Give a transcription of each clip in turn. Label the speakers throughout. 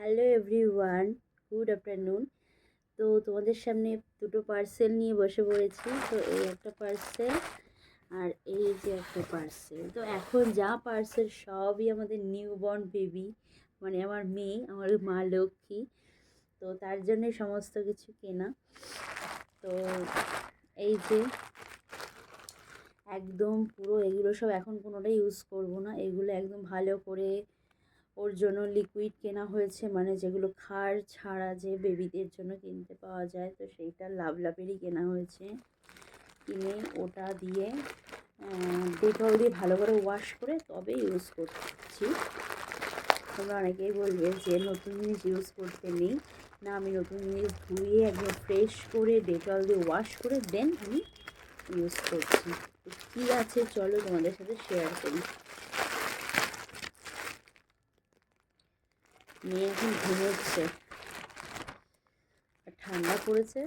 Speaker 1: Hello everyone, good afternoon. তো তোমাদের সামনে দুটো পার্সেল নিয়ে বসে পড়েছি। তো এই একটা পার্সেল আর এই যে একটা পার্সেল। তো এখন যা পার্সেল সবই আমাদের নিউবর্ন বেবি, মানে আমার মেয়ে, আমার মা লক্ষ্মী। তো তার জন্যে সমস্ত কিছু কেনা। তো এই যে একদম পুরো এগুলো সব এখন কোনোটাই ইউজ করব না। এগুলো একদম ভালো করে ওর জন্য লিকুইড কেনা হয়েছে, মানে যেগুলো খার ছাড়া যে বেবিদের জন্য কিনতে পাওয়া যায়, তো সেইটা লাভলাভেরই কেনা হয়েছে। কিনে ওটা দিয়ে ডেটল দিয়ে ভালো করে ওয়াশ করে তবে ইউজ করছি। তোমরা অনেকেই বলবে যে নতুন জিনিস ইউজ করতে নেই, না আমি নতুন জিনিস ধুয়ে একদম ফ্রেশ করে ডেটল দিয়ে ওয়াশ করে দেন আমি ইউজ করছি। তো কী আছে চলো তোমাদের সাথে শেয়ার করি। মেয়ে এখন ঘুমোচ্ছে, ঠান্ডা পড়েছে।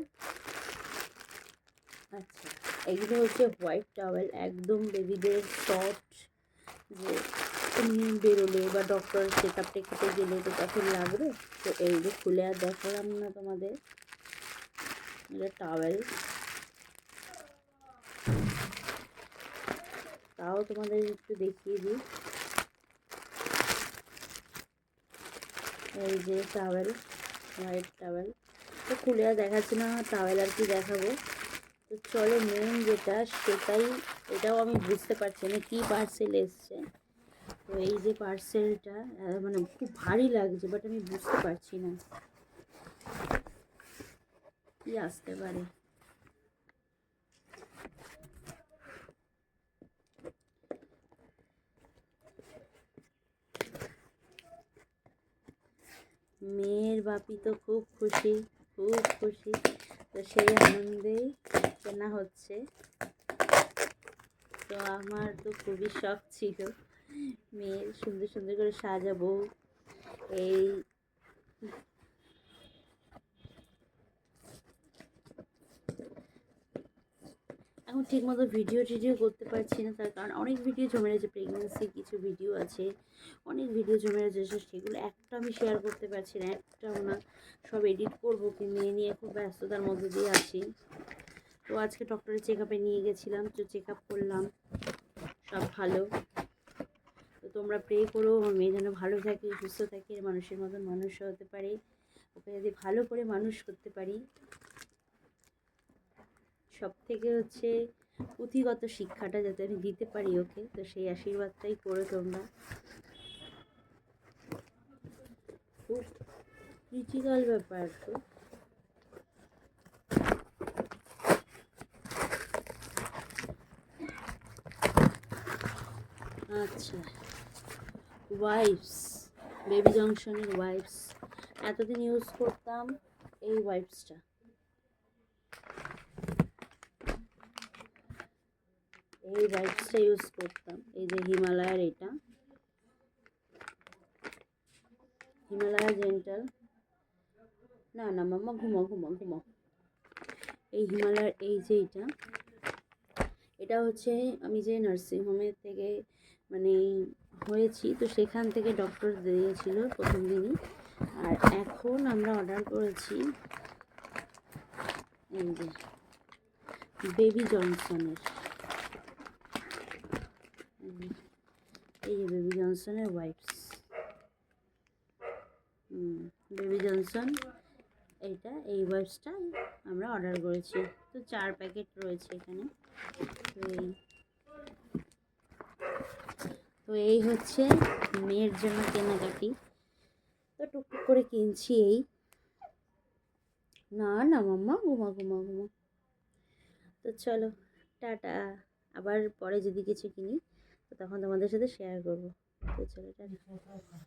Speaker 1: আচ্ছা, এগুলো হচ্ছে হোয়াইট টাওয়েল, একদম বেবিদের সফট, যে তুমি বেরোলে বা ডক্টর চেক আপ টেকআপে গেলে তো তখন লাগবে। তো এইগুলো খুলে আর দেখালাম না তোমাদের। এটা টাওয়েল, তাও তোমাদের একটু দেখিয়ে দিই। এই যে টাওয়েল, হোয়াইট টাওয়েল। তো খুলে আর দেখাচ্ছি না, টাওয়েল আর কি দেখাবো। তো চলো মেন যেটা সেটাই, এটাও আমি বুঝতে পারছি না কী পার্সেল এসছে। তো এই যে পার্সেলটা মানে খুব ভারী লাগছে, বাট আমি বুঝতে পারছি না কি আসতে পারে। মেয়ের বাপি তো খুব খুশি, খুব খুশি। তো সেই আনন্দেই কেনা হচ্ছে। তো আমার তো খুবই শখ ছিল মেয়ের সুন্দর সুন্দর করে সাজাবো। এই এখন ঠিকমতো ভিডিও করতে পারছি না, তার কারণ অনেক ভিডিও জমে রয়েছে, প্রেগনেন্সির কিছু ভিডিও আছে, অনেক ভিডিও জমে রয়েছে, সেগুলো একটা আমি শেয়ার করতে পারছি না, একটাও না। সব এডিট করবো, কি মেয়ে নিয়ে খুব ব্যস্ততার মধ্যে দিয়ে আছি। তো আজকে ডক্টরের চেক আপে নিয়ে গেছিলাম, তো চেক আপ করলাম, সব ভালো। তো তোমরা প্রে করো আমার মেয়ে যেন ভালো থাকে, সুস্থ থাকে, মানুষের মতন মানুষ হতে পারে, ওকে যদি ভালো করে মানুষ করতে পারি। সব থেকে হচ্ছে পুঁথিগত শিক্ষাটা যাতে আমি দিতে পারি ওকে, তো সেই আশীর্বাদটাই করো তোমরা। খুব ক্রিটিক্যাল ব্যাপার। তো আচ্ছা, ওয়াইপস, বেবি জংশনের ওয়াইপস। এতদিন ইউজ করতাম এই ওয়াইপসটা, এই ওয়াইপসটা ইউজ করতাম। এই যে হিমালয়ার, এটা হিমালয়া জেন্টাল। না না মাম্মা ঘুমাও ঘুমাও ঘুমাও। এই হিমালয়ার এই যে এটা হচ্ছে আমি যে নার্সিংহোমের থেকে মানে হয়েছি, তো সেখান থেকে ডক্টর দিয়েছিল প্রথম দিনই। আর এখন আমরা অর্ডার করেছি এই যে বেবি জনসনের, এই যে বেবি জনসনের ওয়াইপস, বেবি জনসন এইটা, এই ওয়াইপসটা আমরা অর্ডার করেছি। তো 4 প্যাকেট রয়েছে এখানে। তো এই হচ্ছে মেয়ের জন্য কেনাকাটি। তো টুকটুক করে কিনছি এই। না না মাম্মা ঘুমা ঘুমা ঘুমা। তো চলো টাটা, আবার পরে যদি কিছু কিনি তো তখন তোমাদের সাথে শেয়ার করবো। তো চলো টাটা।